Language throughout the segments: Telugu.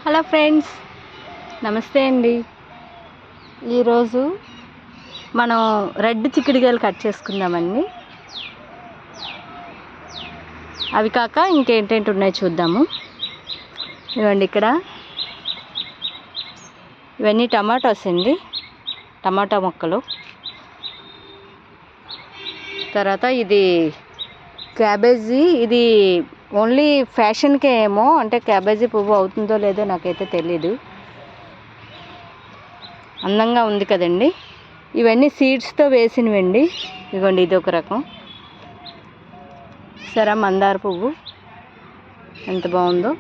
హలో ఫ్రెండ్స్, నమస్తే అండి. ఈరోజు మనం రెడ్ చిక్కుడుకాయలు కట్ చేసుకుందామండి. అవి కాక ఇంకేంటేంటి ఉన్నాయో చూద్దాము. ఇవ్వండి, ఇక్కడ ఇవన్నీ టమాటాస్ అండి, టమాటా మొక్కలు. తర్వాత ఇది క్యాబేజీ. ఇది ఓన్లీ ఫ్యాషన్కే ఏమో, అంటే క్యాబేజీ పువ్వు అవుతుందో లేదో నాకైతే తెలీదు. అందంగా ఉంది కదండి. ఇవన్నీ సీడ్స్తో వేసినవండి. ఇదిగోండి, ఇది ఒక రకం. సరే, మందార పువ్వు ఎంత బాగుందో.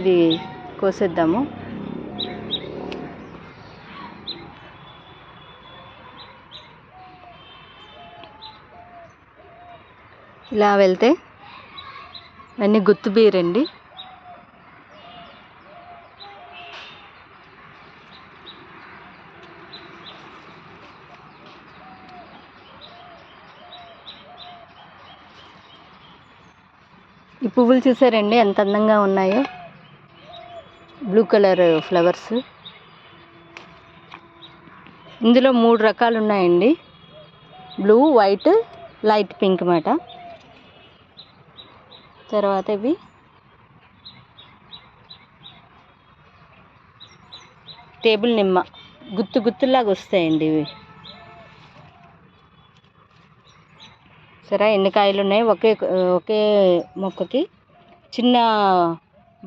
ఇది కోసేద్దాము. ఇలా వెళ్తే అన్నీ గుత్తు బీరండి. ఈ పువ్వులు చూసారండి ఎంత అందంగా ఉన్నాయో. Blue colour flowers. ఇందులో 3 రకాలు ఉన్నాయండి. బ్లూ, వైట్, లైట్ పింక్ మాట. తర్వాత ఇవి టేబుల్ నిమ్మ, గుత్తు గుత్తులాగా వస్తాయండి ఇవి. సరే, ఎన్ని కాయలు ఉన్నాయి ఒకే మొక్కకి. చిన్న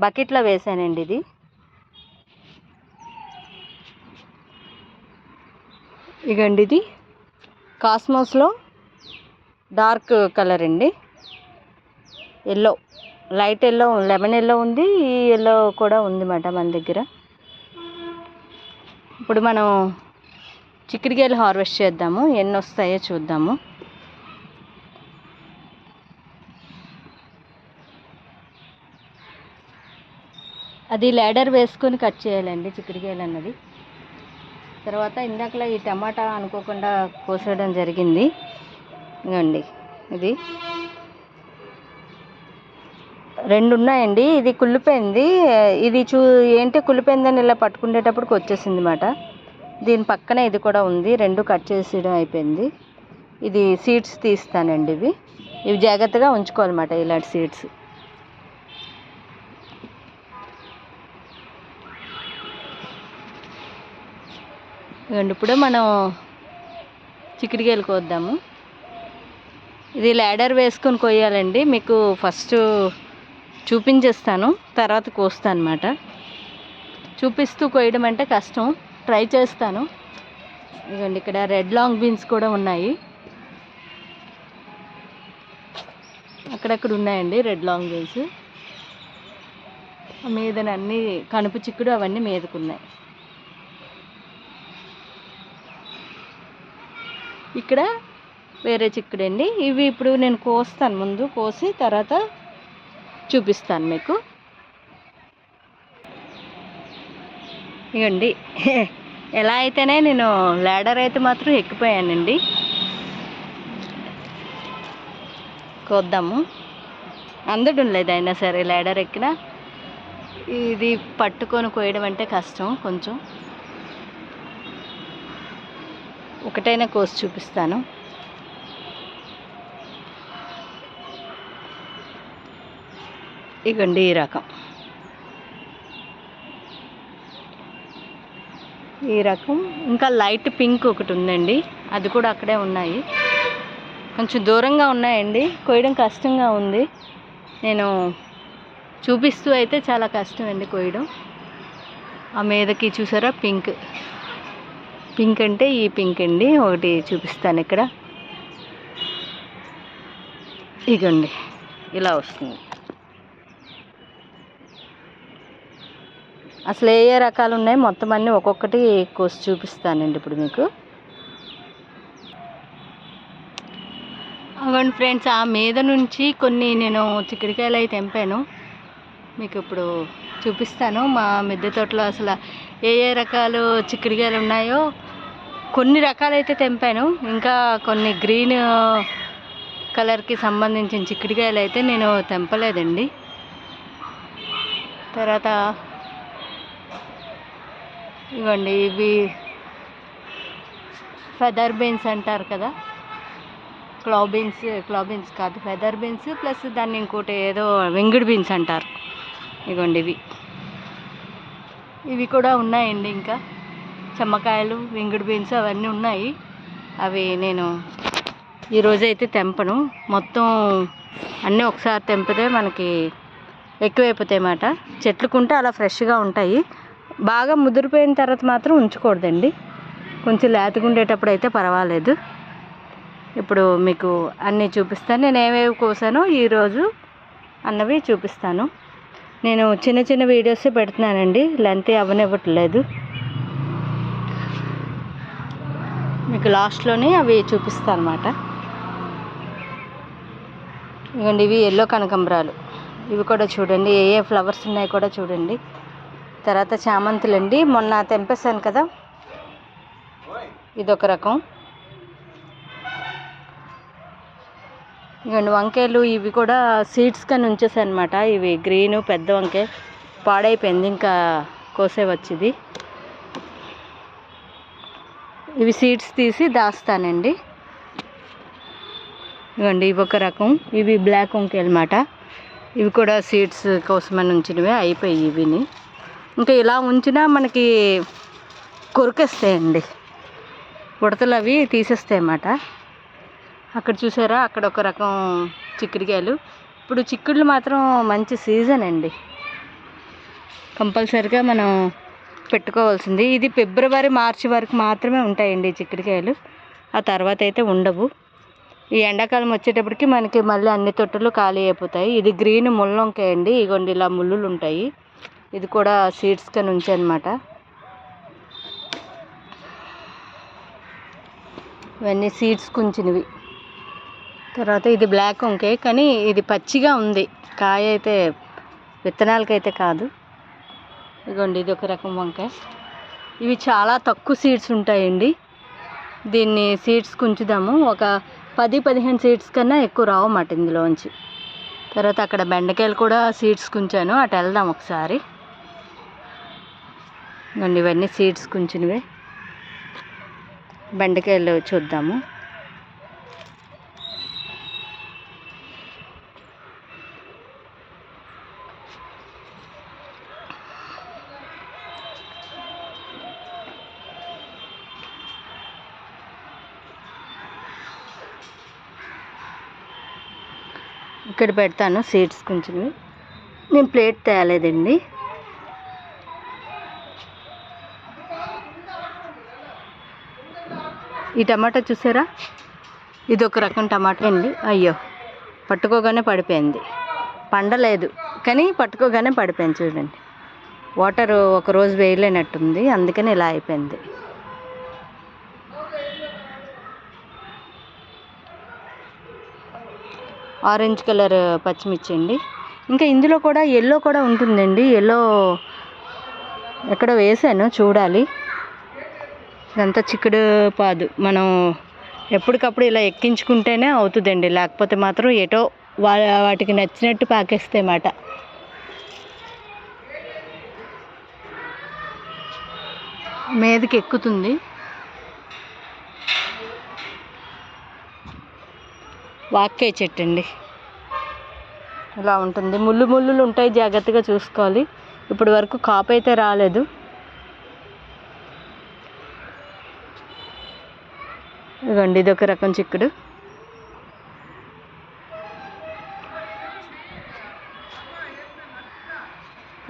బకెట్లో వేసానండి ఇది. ఇగండి, ఇది కాస్మోస్లో డార్క్ కలర్ అండి. Yellow, light yellow, lemon yellow ఉంది, ఈ ఎల్లో కూడా ఉంది మాట మన దగ్గర. ఇప్పుడు మనం చిక్కుడుకాయలు హార్వెస్ట్ చేద్దాము. ఎన్ని వస్తాయో చూద్దాము. అది ల్యాడర్ వేసుకొని కట్ చేయాలండి చిక్కుడుకాయలు అన్నది. తర్వాత ఇందాకలా ఈ టమాటా అనుకోకుండా కోసేయడం జరిగింది. ఇదిగోండి, ఇది 2 ఉన్నాయండి. ఇది కుళ్ళిపోయింది. ఇది ఏంటి కుళ్ళిపోయిందని ఇలా పట్టుకునేటప్పటికి వచ్చేసింది మాట. దీని పక్కనే ఇది కూడా ఉంది. 2 కట్ చేసేయడం అయిపోయింది. ఇది సీడ్స్ తీస్తానండి. ఇవి జాగ్రత్తగా ఉంచుకోవాలన్నమాట, ఇలాంటి సీడ్స్. ఇప్పుడు మనం చిక్కుడుకాయలు కోద్దాము. ఇది ల్యాడర్ వేసుకొని కోయాలండి. మీకు ఫస్ట్ చూపించేస్తాను, తర్వాత కోస్తాను అన్నమాట. చూపిస్తూ కోయడం అంటే కష్టం, ట్రై చేస్తాను. ఇదిగోండి, ఇక్కడ రెడ్ లాంగ్ బీన్స్ కూడా ఉన్నాయి. అక్కడక్కడ ఉన్నాయండి రెడ్ లాంగ్ బీన్స్. మీదనన్నీ కనుపు చిక్కుడు అవన్నీ మీదకున్నాయి. ఇక్కడ వేరే చిక్కుడండి. ఇవి ఇప్పుడు నేను కోస్తాను, ముందు కోసి తర్వాత చూపిస్తాను మీకు. ఇవ్వండి, ఎలా అయితేనే నేను ల్యాడర్ అయితే మాత్రం ఎక్కిపోయానండి. కోద్దాము. అందడం లేదు, అయినా సరే ల్యాడర్ ఎక్కినా ఇది పట్టుకొని కోయడం అంటే కష్టం కొంచెం. ఒకటైనా కోసి చూపిస్తాను. ఇగండి, ఈ రకం. ఇంకా లైట్ పింక్ ఒకటి ఉందండి, అది కూడా అక్కడే ఉన్నాయి. కొంచెం దూరంగా ఉన్నాయండి, కోయడం కష్టంగా ఉంది. నేను చూపిస్తూ అయితే చాలా కష్టం అండి కోయడం. ఆ మీదకి చూసారా పింక్ అంటే ఈ పింక్ అండి. ఒకటి చూపిస్తాను ఇక్కడ. ఇగండి, ఇలా వస్తుంది. అసలు ఏ రకాలు ఉన్నాయి మొత్తం అన్నీ ఒక్కొక్కటి కోసి చూపిస్తానండి ఇప్పుడు మీకు. అవును ఫ్రెండ్స్, ఆ మీద నుంచి కొన్ని నేను చిక్కుడుకాయలు అయితే తెంపాను, మీకు ఇప్పుడు చూపిస్తాను. మా మిద్దె తోటలో అసలు ఏ రకాలు చిక్కుడుకాయలు ఉన్నాయో కొన్ని రకాలైతే తెంపాను. ఇంకా కొన్ని గ్రీన్ కలర్కి సంబంధించిన చిక్కుడుకాయలు అయితే నేను తెంపలేదండి. తర్వాత ఇవ్వండి, ఇవి ఫెదర్ బీన్స్ అంటారు కదా, క్లౌ బీన్స్ కాదు, ఫెదర్ బీన్స్ ప్లస్ దాన్ని ఇంకోటి ఏదో వెంగిడి బీన్స్ అంటారు. ఇవ్వండి ఇవి కూడా ఉన్నాయండి. ఇంకా చెమ్మకాయలు, వెంగిడి బీన్స్ అవన్నీ ఉన్నాయి. అవి నేను ఈరోజైతే తెంపను, మొత్తం అన్నీ ఒకసారి తెంపితే మనకి ఎక్కువైపోతాయి అన్నమాట. చెట్లుకుంటే అలా ఫ్రెష్గా ఉంటాయి. బాగా ముదిరిపోయిన తర్వాత మాత్రం ఉంచకూడదండి, కొంచెం లేతగా ఉండేటప్పుడు అయితే పర్వాలేదు. ఇప్పుడు మీకు అన్నీ చూపిస్తాను, నేను ఏవేవి కోసానో ఈరోజు అన్నవి చూపిస్తాను. నేను చిన్న చిన్న వీడియోస్ పెడుతున్నానండి, లెంత్ అవ్వనివ్వట్లేదు. మీకు లాస్ట్లోనే అవి చూపిస్తాను అన్నమాట. ఇవ్వండి, ఇవి ఎల్లో కనకాంబరాలు. ఇవి కూడా చూడండి, ఏ ఫ్లవర్స్ ఉన్నాయో కూడా చూడండి. తర్వాత చామంతులండి, మొన్న తెంపేశాను కదా, ఇదొక రకం. ఇవ్వండి వంకాయలు, ఇవి కూడా సీడ్స్ కానీ ఉంచేసాను అనమాట. ఇవి గ్రీను పెద్ద వంకాయ పాడైపోయింది, ఇంకా కోసే వచ్చింది. ఇవి సీడ్స్ తీసి దాస్తానండి. ఇవ్వండి ఇవి ఒక రకం, ఇవి బ్లాక్ వంకాయలు అన్నమాట. ఇవి కూడా సీడ్స్ కోసమని ఉంచినవే, అయిపోయి ఇవిని. ఇంకా ఇలా ఉంచినా మనకి కొరికేస్తాయండి, ఉడతలు అవి తీసేస్తాయి అన్నమాట. అక్కడ చూసారా, అక్కడ ఒక రకం చిక్కుడుకాయలు. ఇప్పుడు చిక్కుళ్ళు మాత్రం మంచి సీజన్ అండి, కంపల్సరిగా మనం పెట్టుకోవాల్సింది. ఇది ఫిబ్రవరి మార్చి వరకు మాత్రమే ఉంటాయండి చిక్కుడుకాయలు, ఆ తర్వాత అయితే ఉండవు. ఈ ఎండాకాలం వచ్చేటప్పటికి మనకి మళ్ళీ అన్ని తొట్టులు ఖాళీ అయిపోతాయి. ఇది గ్రీన్ ముళ్ళొంకాయ అండి, ఇగోండి ఇలా ముళ్ళులు ఉంటాయి. ఇది కూడా సీడ్స్ కానీ ఉంచానమాట. ఇవన్నీ సీడ్స్ కుంచినవి. తర్వాత ఇది బ్లాక్ వంకాయ, కానీ ఇది పచ్చిగా ఉంది, కాయ అయితే విత్తనాలకైతే కాదు. ఇదిగోండి ఇది ఒక రకం వంకాయ. ఇవి చాలా తక్కువ సీడ్స్ ఉంటాయండి, దీన్ని సీడ్స్ కుంచుదాము. ఒక 10-15 సీడ్స్ కన్నా ఎక్కువ రావన్నమాట ఇందులోంచి. తర్వాత అక్కడ బెండకాయలు కూడా సీడ్స్ కుంచాను, అటు వెళ్దాం ఒకసారి. ఇవన్నీ సీడ్స్ కుంచినవే, బెండకాయలు చూద్దాము. ఇక్కడ పెడతాను సీడ్స్ కొంచెం. నేను ప్లేట్ తేలేదండి. ఈ టమాటా చూసారా, ఇది ఒక రకం టమాటా అండి. అయ్యో, పట్టుకోగానే పడిపోయింది, పండలేదు కానీ పట్టుకోగానే పడిపోయింది. చూడండి, వాటర్ ఒకరోజు వేయలేనట్టుంది, అందుకని ఇలా అయిపోయింది. ఆరెంజ్ కలర్ పచ్చిమిర్చి అండి. ఇంకా ఇందులో కూడా ఎల్లో కూడా ఉంటుందండి, ఎల్లో ఎక్కడో వేసాను, చూడాలి. ఇదంతా చిక్కుడు పాదు, మనం ఎప్పటికప్పుడు ఇలా ఎక్కించుకుంటేనే అవుతుందండి, లేకపోతే మాత్రం ఏటో వాటికి నచ్చినట్టు పాకేస్తాయి మాట. మీదకి ఎక్కుతుంది. వాక్కాయ చెట్టు అండి, ఇలా ఉంటుంది, ముళ్ళులు ఉంటాయి, జాగ్రత్తగా చూసుకోవాలి. ఇప్పటి వరకు కాపు అయితే రాలేదు. ఇదిగోండి ఇది ఒక రకం చిక్కుడు.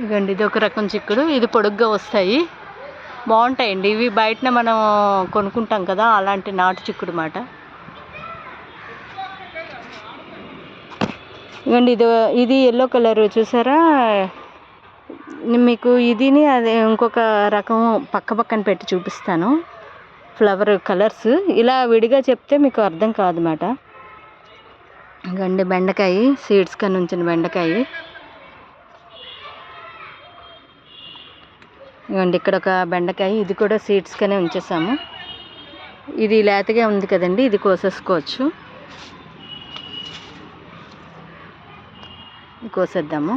ఇదిగోండి ఇది ఒక రకం చిక్కుడు, ఇది పొడుగ్గా వస్తాయి, బాగుంటాయండి. ఇవి బయటనే మనం కొనుక్కుంటాం కదా, అలాంటి నాటు చిక్కుడు మాట. ఇదిగోండి ఇది ఎల్లో కలర్ చూసారా. మీకు ఇదిని అదే ఇంకొక రకం పక్కన పెట్టి చూపిస్తాను, ఫ్లవర్ కలర్స్. ఇలా విడిగా చెప్తే మీకు అర్థం కాదన్నమాట. ఇదిగోండి బెండకాయ, సీడ్స్ కన్నా ఉంచిన బెండకాయ. ఇదిగోండి ఇక్కడ ఒక బెండకాయ, ఇది కూడా సీడ్స్ కనే ఉంచేసాము. ఇది లేతగా ఉంది కదండి, ఇది కోసేసుకోవచ్చు. కోసేద్దాము.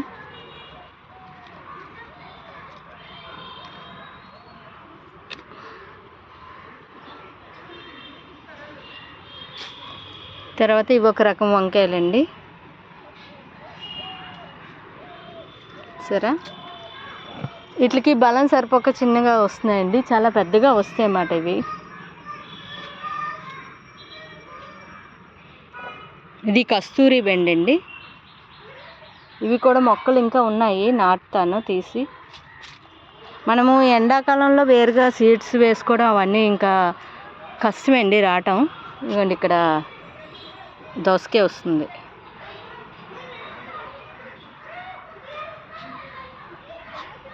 తర్వాత ఇవి ఒక రకం వంకాయలండి. సరే, వీటికి బలం సరిపోక చిన్నగా వస్తున్నాయండి, చాలా పెద్దగా వస్తాయి అన్నమాట ఇవి. ఇది కస్తూరి బెండ్ అండి. ఇవి కూడా మొక్కలు ఇంకా ఉన్నాయి, నాటుతాను తీసి. మనము ఎండాకాలంలో వేరుగా సీడ్స్ వేసుకోవడం అవన్నీ ఇంకా కష్టమండి రావటం. ఇదిగోండి ఇక్కడ దోసకాయ వస్తుంది.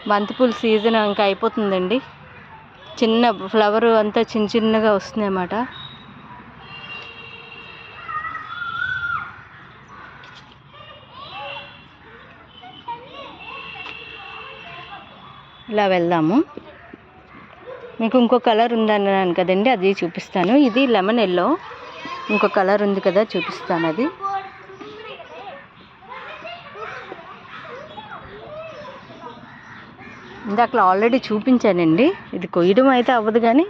బంతిపూల సీజన్ ఇంకా అయిపోతుందండి. చిన్న ఫ్లవర్ అంతా చిన్నగా వస్తుంది అన్నమాట. ఇలా వెళ్దాము. మీకు ఇంకో కలర్ ఉందన్నాను కదండి, అది చూపిస్తాను. ఇది లెమన్ ఎల్లో, ఇంకో కలర్ ఉంది కదా, చూపిస్తాను. అది ఇందాక ఆల్రెడీ చూపించానండి. ఇది కొయ్యడం అయితే అవ్వదు కానీ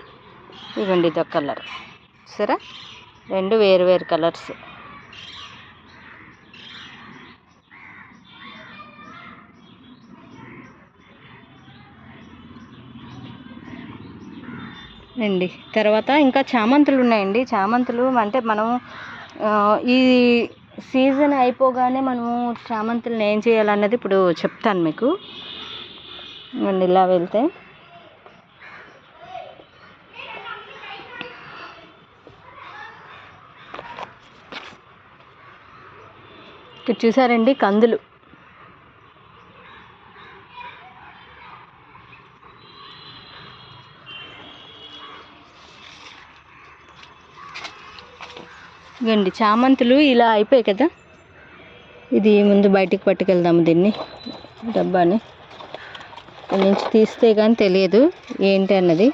ఇదిగోండి ఇది ఒక కలర్. సరే, రెండు వేరు వేరు కలర్స్. అండి తర్వాత ఇంకా చామంతులు ఉన్నాయండి. చామంతులు అంటే మనం ఈ సీజన్ అయిపోగానే మనము చామంతులను ఏం చేయాలన్నది ఇప్పుడు చెప్తాను మీకు. ఇలా వెళ్తే ఇక్కడ చూసారండి కందులు. ఇవ్వండి చామంతులు ఇలా అయిపోయాయి కదా. ఇది ముందు బయటికి పట్టుకెళ్దాము దీన్ని, డబ్బాని. ఇక్కడ నుంచి తీస్తే కానీ తెలియదు ఏంటి అన్నది.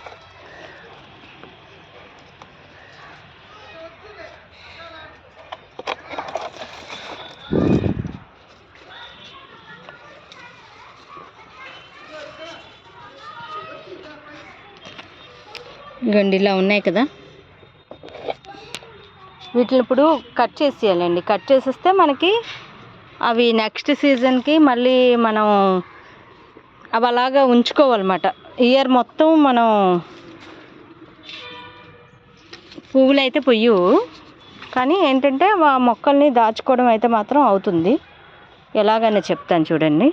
ఇవ్వండి ఇలా ఉన్నాయి కదా. వీటిని ఇప్పుడు కట్ చేసేయాలండి. కట్ చేసేస్తే మనకి అవి నెక్స్ట్ సీజన్కి మళ్ళీ మనం అవి అలాగా ఉంచుకోవాలన్నమాట. ఇయర్ మొత్తం మనం పువ్వులు అయితే పొయ్యవు, కానీ ఏంటంటే మొక్కల్ని దాచుకోవడం అయితే మాత్రం అవుతుంది. ఎలాగైనా చెప్తాను చూడండి.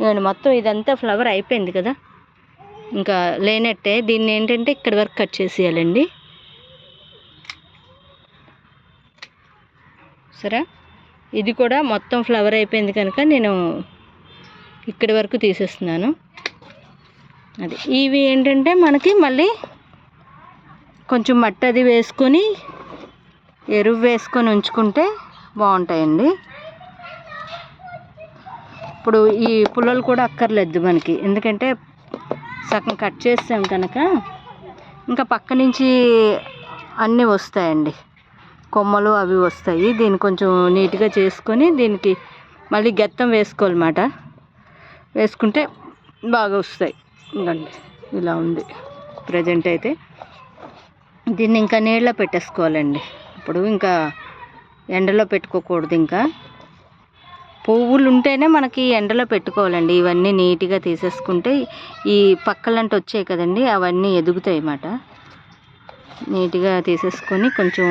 నేను మొత్తం ఇదంతా ఫ్లవర్ అయిపోయింది కదా, ఇంకా లేనట్టే. దీన్ని ఏంటంటే ఇక్కడి వరకు కట్ చేసేయాలండి. సరే, ఇది కూడా మొత్తం ఫ్లవర్ అయిపోయింది కనుక నేను ఇక్కడి వరకు తీసేస్తున్నాను. అది ఇవి ఏంటంటే మనకి మళ్ళీ కొంచెం మట్టి అది వేసుకొని ఎరువు వేసుకొని ఉంచుకుంటే బాగుంటాయండి. ఇప్పుడు ఈ పుల్లలు కూడా అక్కర్లేదు మనకి, ఎందుకంటే సగం కట్ చేస్తాం కనుక ఇంకా పక్క నుంచి అన్నీ వస్తాయండి, కొమ్మలు అవి వస్తాయి. దీన్ని కొంచెం నీట్గా చేసుకొని దీనికి మళ్ళీ గెత్తం వేసుకోవాలన్నమాట. వేసుకుంటే బాగా వస్తాయి. ఇంకండి ఇలా ఉంది ప్రజెంట్ అయితే. దీన్ని ఇంకా నీళ్ళలో పెట్టేసుకోవాలండి. ఇప్పుడు ఇంకా ఎండలో పెట్టుకోకూడదు. ఇంకా పువ్వులు ఉంటేనే మనకి ఎండలో పెట్టుకోవాలండి. ఇవన్నీ నీట్గా తీసేసుకుంటే ఈ పక్కలంటే వచ్చాయి కదండి, అవన్నీ ఎదుగుతాయి అన్నమాట. నీట్గా తీసేసుకొని కొంచెం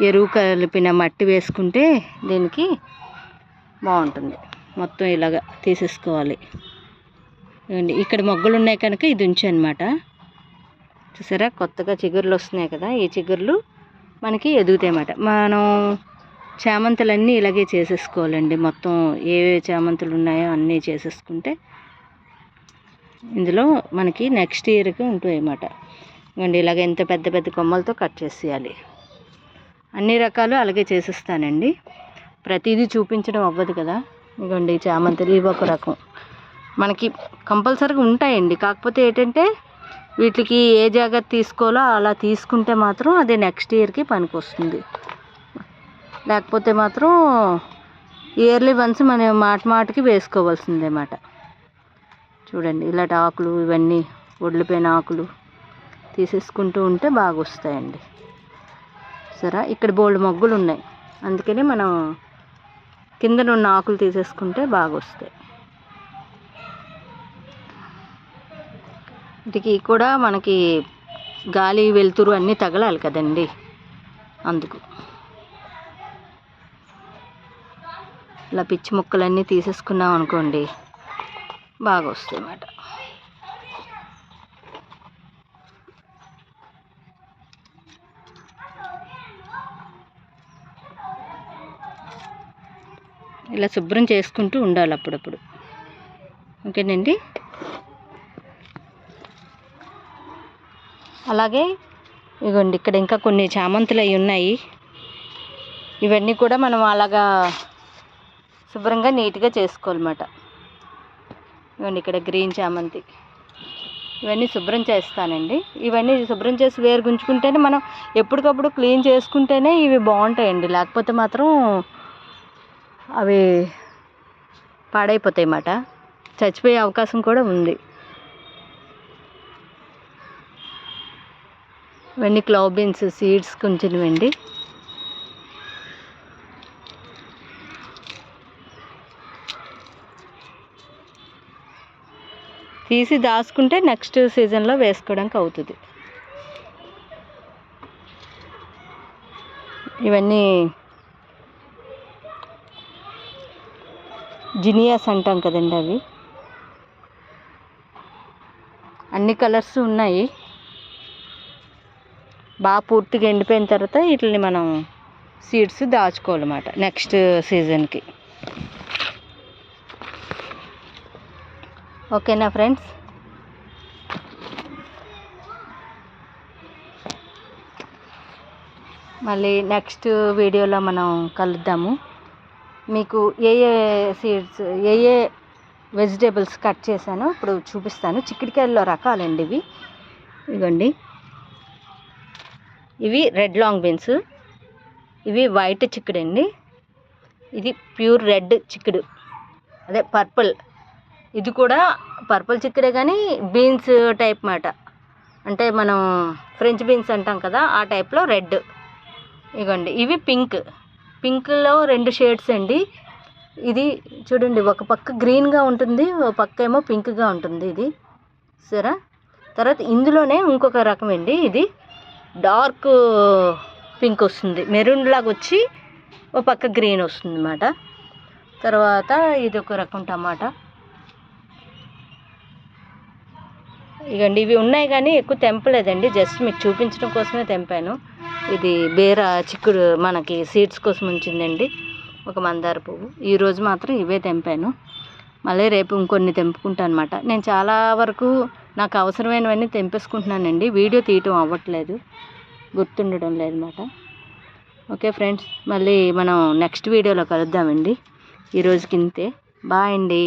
ఎరువు కలిపిన మట్టి వేసుకుంటే దీనికి బాగుంటుంది. మొత్తం ఇలాగా తీసేసుకోవాలి. ఇక్కడ మొగ్గలు ఉన్నాయి కనుక ఇది ఉంచనమాట. చూసారా, కొత్తగా చిగుర్లు వస్తున్నాయి కదా, ఈ చిగుర్లు మనకి ఎదుగుతాయి అన్నమాట. మనం చామంతులన్నీ ఇలాగే చేసేసుకోవాలండి. మొత్తం ఏ చామంతులు ఉన్నాయో అన్నీ చేసేసుకుంటే ఇందులో మనకి నెక్స్ట్ ఇయర్కి ఉంటాయి అన్నమాట. ఇవ్వండి ఇలాగ ఎంత పెద్ద పెద్ద కొమ్మలతో కట్ చేసేయాలి. అన్ని రకాలు అలాగే చేసేస్తానండి, ప్రతిదీ చూపించడం అవ్వదు కదా. ఇవ్వండి చామంతులు ఇవి ఒక రకం మనకి కంపల్సరీగా ఉంటాయండి. కాకపోతే ఏంటంటే వీటికి ఏ జాగ్రత్త తీసుకోవాలో అలా తీసుకుంటే మాత్రం అది నెక్స్ట్ ఇయర్కి పనికి వస్తుంది. లేకపోతే మాత్రం ఇయర్లీ వన్స్ మనం మాటికి వేసుకోవాల్సిందే అన్నమాట. చూడండి ఇలాంటి ఆకులు ఇవన్నీ వదిలిపోయిన ఆకులు తీసేసుకుంటూ ఉంటే బాగా వస్తాయండి. సరే ఇక్కడ బోల్డ్ మొగ్గులు ఉన్నాయి, అందుకని మనం కిందనున్న ఆకులు తీసేసుకుంటే బాగా వస్తాయి. వీటికి కూడా మనకి గాలి వెలుతురు అన్నీ తగలాలి కదండి, అందుకు ఇలా పిచ్చి ముక్కలన్నీ తీసేసుకున్నాం అనుకోండి బాగా వస్తాయి అన్నమాట. ఇలా శుభ్రం చేసుకుంటూ ఉండాలి అప్పుడప్పుడు. ఓకేనండి. అలాగే ఇగోండి ఇక్కడ ఇంకా కొన్ని చామంతులు అవి ఉన్నాయి. ఇవన్నీ కూడా మనం అలాగా శుభ్రంగా నీట్గా చేసుకోవాలన్నమాట. ఇవన్నీ ఇక్కడ గ్రీన్ చామంతి, ఇవన్నీ శుభ్రం చేస్తానండి. ఇవన్నీ శుభ్రం చేసి వేరు గుంజుకుంటేనే మనం ఎప్పటికప్పుడు క్లీన్ చేసుకుంటేనే ఇవి బాగుంటాయండి, లేకపోతే మాత్రం అవి పాడైపోతాయి అన్నమాట, చచ్చిపోయే అవకాశం కూడా ఉంది. ఇవన్నీ క్లవ్ బీన్స్ సీడ్స్ కొంచెంవండి. తీసి దాచుకుంటే నెక్స్ట్ సీజన్లో వేసుకోవడానికి అవుతుంది. ఇవన్నీ జినియాస్ అంటాం కదండి, అవి అన్ని కలర్స్ ఉన్నాయి. బాగా పూర్తిగా ఎండిపోయిన తర్వాత వీటిని మనం సీడ్స్ దాచుకోవాలన్నమాట నెక్స్ట్ సీజన్కి. ఓకేనా ఫ్రెండ్స్? మళ్ళీ నెక్స్ట్ వీడియోలో మనం కలుద్దాము. మీకు ఏ సీడ్స్ ఏ వెజిటేబుల్స్ కట్ చేశానో ఇప్పుడు చూపిస్తాను. చిక్కుడుకాయల్లో రకాలండి ఇవి. ఇవ్వండి, ఇవి రెడ్ లాంగ్ బీన్స్, ఇవి వైట్ చిక్కుడు అండి, ఇది ప్యూర్ రెడ్ చిక్కుడు, అదే పర్పుల్. ఇది కూడా పర్పుల్ చిక్కుడే కానీ బీన్స్ టైప్ మాట, అంటే మనం ఫ్రెంచ్ బీన్స్ అంటాం కదా ఆ టైప్లో రెడ్. ఇగోండి ఇవి పింక్లో 2 షేడ్స్ అండి. ఇది చూడండి, ఒక పక్క గ్రీన్గా ఉంటుంది, ఒక పక్క ఏమో పింక్గా ఉంటుంది. ఇది సరే. తర్వాత ఇందులోనే ఇంకొక రకం అండి, ఇది డార్క్ పింక్ వస్తుంది, మెరూన్ లాగా వచ్చి ఒక పక్క గ్రీన్ వస్తుంది అన్నమాట. తర్వాత ఇది ఒక రకం టమాటా. ఇగండి ఇవి ఉన్నాయి కానీ ఎక్కువ తెంపలేదండి, జస్ట్ మీకు చూపించడం కోసమే తెంపాను. ఇది బేర చిక్కుడు మనకి సీడ్స్ కోసం ఉంచిందండి, ఒక మందార పువ్వు. ఈరోజు మాత్రం ఇవే తెంపాను, మళ్ళీ రేపు ఇంకొన్ని తెంపుకుంటాను అనమాట. నేను చాలా వరకు నాకు అవసరమైనవన్నీ తెంపేసుకుంటున్నానండి, వీడియో తీయటం అవ్వట్లేదు, గుర్తుండడం లేదన్నమాట. ఓకే ఫ్రెండ్స్, మళ్ళీ మనం నెక్స్ట్ వీడియోలో కలుద్దామండి. ఈరోజుకి ఇంతే. బాయ్ అండి.